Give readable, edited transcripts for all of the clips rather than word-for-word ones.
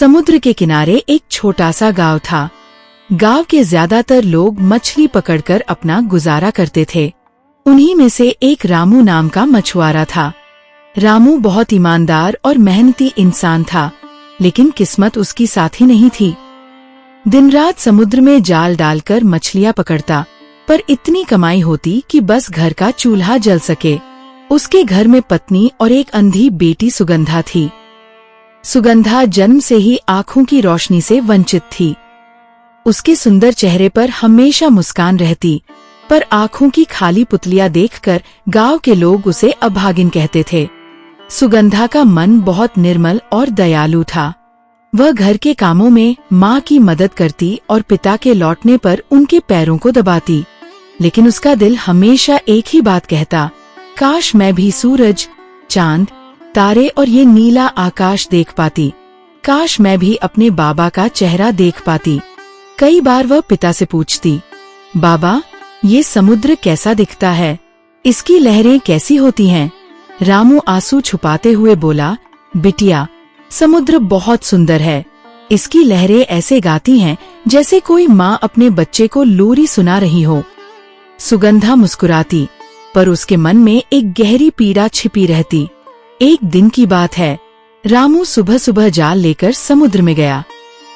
समुद्र के किनारे एक छोटा सा गांव था। गांव के ज्यादातर लोग मछली पकड़कर अपना गुजारा करते थे। उन्हीं में से एक रामू नाम का मछुआरा था। रामू बहुत ईमानदार और मेहनती इंसान था, लेकिन किस्मत उसकी साथी नहीं थी। दिन रात समुद्र में जाल डालकर मछलियां पकड़ता, पर इतनी कमाई होती कि बस घर का चूल्हा जल सके। उसके घर में पत्नी और एक अंधी बेटी सुगंधा थी। सुगंधा जन्म से ही आँखों की रोशनी से वंचित थी। उसके सुंदर चेहरे पर हमेशा मुस्कान रहती, पर आँखों की खाली पुतलियां देखकर गांव के लोग उसे अभागिन कहते थे। सुगंधा का मन बहुत निर्मल और दयालु था। वह घर के कामों में माँ की मदद करती और पिता के लौटने पर उनके पैरों को दबाती, लेकिन उसका दिल हमेशा एक ही बात कहता, काश मैं भी सूरज, चांद, तारे और ये नीला आकाश देख पाती। काश मैं भी अपने बाबा का चेहरा देख पाती। कई बार वह पिता से पूछती, बाबा, ये समुद्र कैसा दिखता है? इसकी लहरें कैसी होती हैं? रामू आंसू छुपाते हुए बोला, बिटिया, समुद्र बहुत सुंदर है। इसकी लहरें ऐसे गाती हैं जैसे कोई माँ अपने बच्चे को लोरी सुना रही हो। सुगंधा मुस्कुराती, पर उसके मन में एक गहरी पीड़ा छिपी रहती। एक दिन की बात है, रामू सुबह सुबह जाल लेकर समुद्र में गया।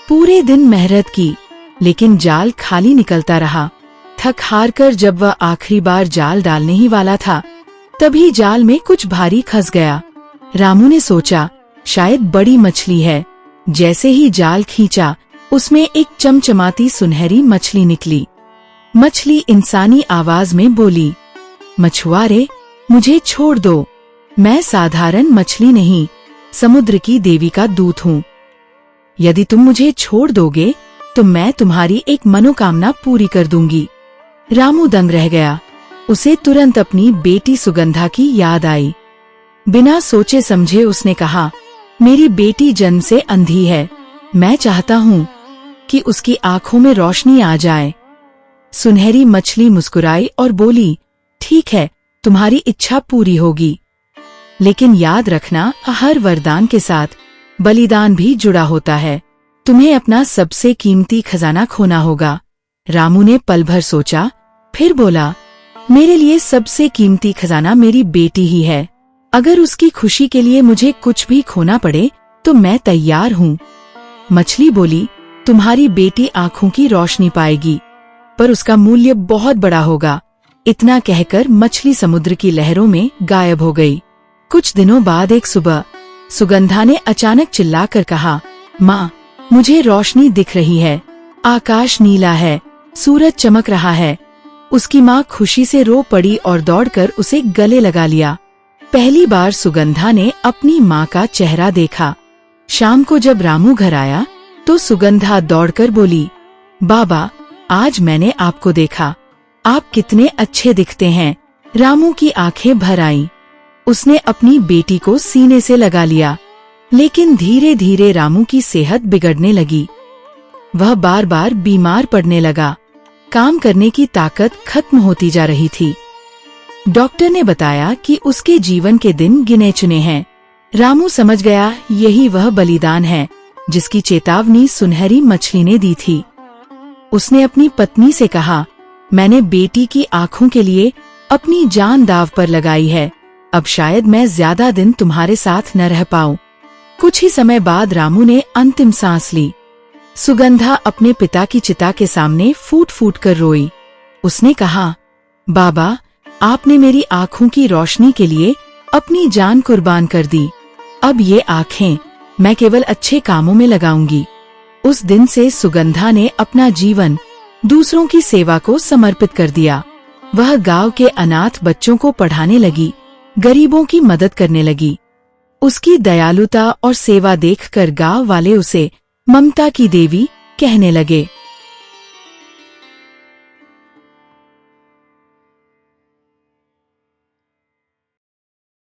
पूरे दिन मेहनत की, लेकिन जाल खाली निकलता रहा। थक हार कर जब वह आखिरी बार जाल डालने ही वाला था, तभी जाल में कुछ भारी फंस गया। रामू ने सोचा, शायद बड़ी मछली है। जैसे ही जाल खींचा, उसमें एक चमचमाती सुनहरी मछली निकली। मछली इंसानी आवाज में बोली, मछुआरे, मुझे छोड़ दो। मैं साधारण मछली नहीं, समुद्र की देवी का दूत हूँ। यदि तुम मुझे छोड़ दोगे तो मैं तुम्हारी एक मनोकामना पूरी कर दूंगी। रामू दंग रह गया। उसे तुरंत अपनी बेटी सुगंधा की याद आई। बिना सोचे समझे उसने कहा, मेरी बेटी जन्म से अंधी है। मैं चाहता हूँ कि उसकी आंखों में रोशनी आ जाए। सुनहरी मछली मुस्कुराई और बोली, ठीक है, तुम्हारी इच्छा पूरी होगी, लेकिन याद रखना, हर वरदान के साथ बलिदान भी जुड़ा होता है। तुम्हें अपना सबसे कीमती खजाना खोना होगा। रामू ने पल भर सोचा, फिर बोला, मेरे लिए सबसे कीमती खजाना मेरी बेटी ही है। अगर उसकी खुशी के लिए मुझे कुछ भी खोना पड़े तो मैं तैयार हूँ। मछली बोली, तुम्हारी बेटी आँखों की रोशनी पाएगी, पर उसका मूल्य बहुत बड़ा होगा। इतना कहकर मछली समुद्र की लहरों में गायब हो गई। कुछ दिनों बाद एक सुबह सुगंधा ने अचानक चिल्लाकर कहा, माँ, मुझे रोशनी दिख रही है। आकाश नीला है, सूरज चमक रहा है। उसकी माँ खुशी से रो पड़ी और दौड़कर उसे गले लगा लिया। पहली बार सुगंधा ने अपनी माँ का चेहरा देखा। शाम को जब रामू घर आया तो सुगंधा दौड़कर बोली, बाबा, आज मैंने आपको देखा। आप कितने अच्छे दिखते हैं। रामू की आंखें भर आईं। उसने अपनी बेटी को सीने से लगा लिया, लेकिन धीरे धीरे रामू की सेहत बिगड़ने लगी। वह बार बार बीमार पड़ने लगा। काम करने की ताकत खत्म होती जा रही थी। डॉक्टर ने बताया कि उसके जीवन के दिन गिने चुने हैं। रामू समझ गया, यही वह बलिदान है जिसकी चेतावनी सुनहरी मछली ने दी थी। उसने अपनी पत्नी से कहा, मैंने बेटी की आंखों के लिए अपनी जान दांव पर लगाई है। अब शायद मैं ज्यादा दिन तुम्हारे साथ न रह पाऊं। कुछ ही समय बाद रामू ने अंतिम सांस ली। सुगंधा अपने पिता की चिता के सामने फूट फूट कर रोई। उसने कहा, बाबा, आपने मेरी आंखों की रोशनी के लिए अपनी जान कुर्बान कर दी। अब ये आंखें मैं केवल अच्छे कामों में लगाऊंगी। उस दिन से सुगंधा ने अपना जीवन दूसरों की सेवा को समर्पित कर दिया। वह गांव के अनाथ बच्चों को पढ़ाने लगी, गरीबों की मदद करने लगी। उसकी दयालुता और सेवा देखकर गांव वाले उसे ममता की देवी कहने लगे।